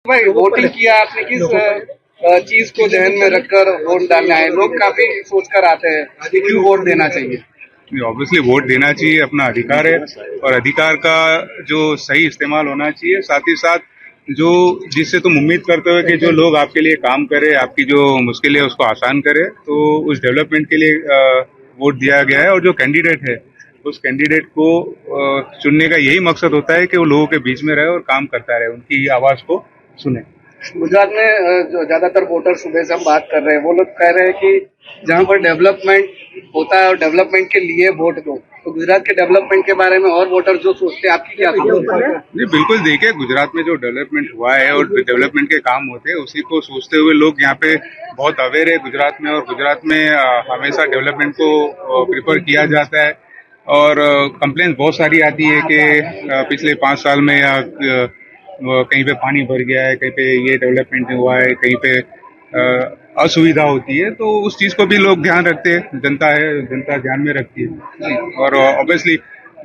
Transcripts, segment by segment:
भाई वोटिंग किया आपने, किस चीज को ध्यान में रखकर वोट डालना है? लोग काफी सोचकर आते हैं कि क्यों वोट देना चाहिए। ऑब्वियसली वोट देना चाहिए, अपना अधिकार है। और अधिकार का जो सही इस्तेमाल होना चाहिए, साथ ही साथ जो जिससे तुम उम्मीद करते हो कि जो लोग आपके लिए काम करे, आपकी जो मुश्किल है उसको आसान करे, तो उस डेवलपमेंट के लिए वोट दिया गया है। और जो कैंडिडेट है उस कैंडिडेट को चुनने का यही मकसद होता है कि वो लोगों के बीच में रहे और काम करता रहे, उनकी आवाज को सुने। गुजरात में जो ज्यादातर वोटर, सुबह से हम बात कर रहे हैं, वो लोग कह रहे हैं कि जहाँ पर डेवलपमेंट होता है और डेवलपमेंट के लिए वोट दो, तो गुजरात के डेवलपमेंट के बारे में और वोटर जो सोचते हैं, आपकी क्या सोच है? जी बिल्कुल, देखिए गुजरात में जो डेवलपमेंट हुआ है और डेवलपमेंट के काम होते हैं उसी को सोचते हुए लोग यहाँ पे बहुत अवेयर है गुजरात में। और गुजरात में हमेशा डेवलपमेंट को प्रिफर किया जाता है। और कंप्लेंट बहुत सारी आती है कि पिछले 5 साल में या कहीं पे पानी भर गया है, कहीं पे ये डेवलपमेंट नहीं हुआ है, कहीं पे असुविधा होती है, तो उस चीज को भी लोग ध्यान रखते हैं। जनता है, जनता ध्यान में रखती है। और ऑब्वियसली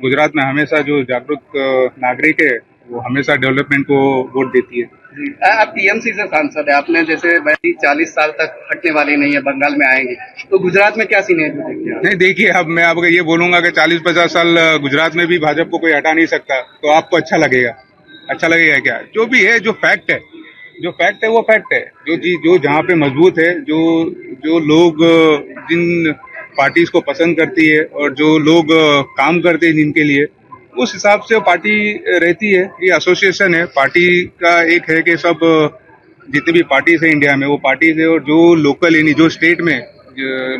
गुजरात में हमेशा जो जागरूक नागरिक है वो हमेशा डेवलपमेंट को वोट देती है। आप टीएमसी से सांसद है, आपने जैसे भाई 40 साल तक हटने वाली नहीं है, बंगाल में आएंगे, तो गुजरात में क्या सीनेरियो देखते हैं? नहीं, देखिए अब मैं आपको ये बोलूंगा कि 40-50 साल गुजरात में भी भाजपा को कोई हटा नहीं सकता, तो आपको अच्छा लगेगा? अच्छा लगेगा क्या? जो भी है, जो फैक्ट है, जो फैक्ट है वो फैक्ट है। जो जहाँ पे मजबूत है, जो जो लोग जिन पार्टीज को पसंद करती है और जो लोग काम करते हैं जिनके लिए, उस हिसाब से पार्टी रहती है। ये एसोसिएशन है, पार्टी का एक है कि सब जितनी भी पार्टीज है इंडिया में वो पार्टीज है, और जो लोकल यानी जो स्टेट में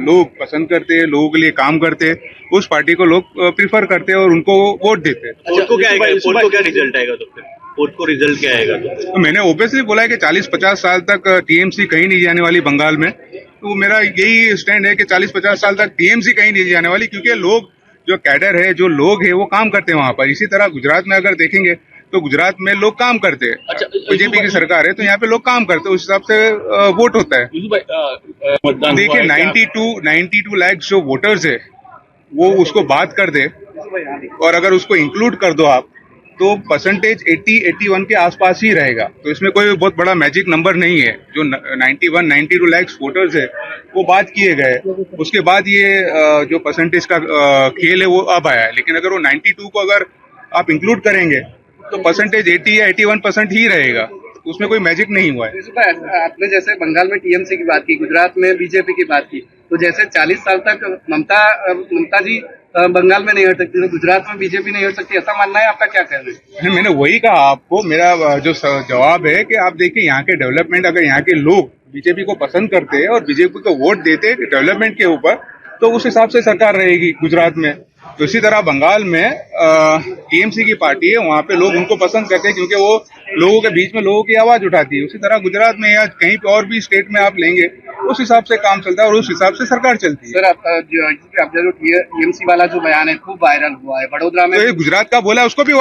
लोग पसंद करते हैं, लोगों के लिए काम करते हैं, उस पार्टी को लोग प्रिफर करते हैं और उनको वोट देते हैं। पोल को क्या आएगा? पोल को क्या रिजल्ट आएगा? तो फिर पोल को रिजल्ट क्या आएगा? तो मैंने ओबियसली बोला है कि 40-50 साल तक टीएमसी कहीं नहीं जाने वाली बंगाल में। तो मेरा यही स्टैंड है कि 40-50 साल तक टीएमसी कहीं नहीं जाने वाली, क्योंकि लोग, जो कैडर है, जो लोग है, वो काम करते हैं वहां पर। इसी तरह गुजरात में अगर देखेंगे तो गुजरात में लोग काम करते हैं। अच्छा, बीजेपी की सरकार है तो यहाँ पे लोग काम करते हैं, उस हिसाब से वोट होता है। देखिए 92 लाख जो वोटर्स है वो उसको बात कर दे, और अगर उसको इंक्लूड कर दो आप, तो परसेंटेज 80-81 के आसपास ही रहेगा। तो इसमें कोई बहुत बड़ा मैजिक नंबर नहीं है। जो 92 लाख वोटर्स है वो बात किए गए, उसके बाद ये जो परसेंटेज का खेल है वो अब आया है। लेकिन अगर वो 92 को अगर आप इंक्लूड करेंगे तो परसेंटेज 80 या 81% ही रहेगा। उसमें कोई मैजिक नहीं हुआ है। आपने जैसे बंगाल में टीएमसी की बात की, गुजरात में बीजेपी की बात की, तो जैसे 40 साल तक ममता जी बंगाल में नहीं हट सकती, तो गुजरात में बीजेपी नहीं हट सकती, ऐसा मानना है आपका? क्या कहना है? मैंने वही कहा आपको। मेरा जो जवाब है कि आप देखिए यहाँ के डेवलपमेंट, अगर यहाँ के लोग बीजेपी को पसंद करते हैं और बीजेपी को वोट देते हैं डेवलपमेंट के ऊपर, तो उस हिसाब से सरकार रहेगी गुजरात में। तो इसी तरह बंगाल में टीएमसी की पार्टी है, वहाँ पे लोग उनको पसंद करते हैं क्योंकि वो लोगों के बीच में लोगों की आवाज उठाती है। उसी तरह गुजरात में या कहीं पे और भी स्टेट में आप लेंगे, उस हिसाब से काम चलता है और उस हिसाब से सरकार चलती है। सर, आपका जो टीएमसी वाला जो बयान है खूब वायरल हुआ है, वडोदरा में तो ये गुजरात का बोला, उसको भी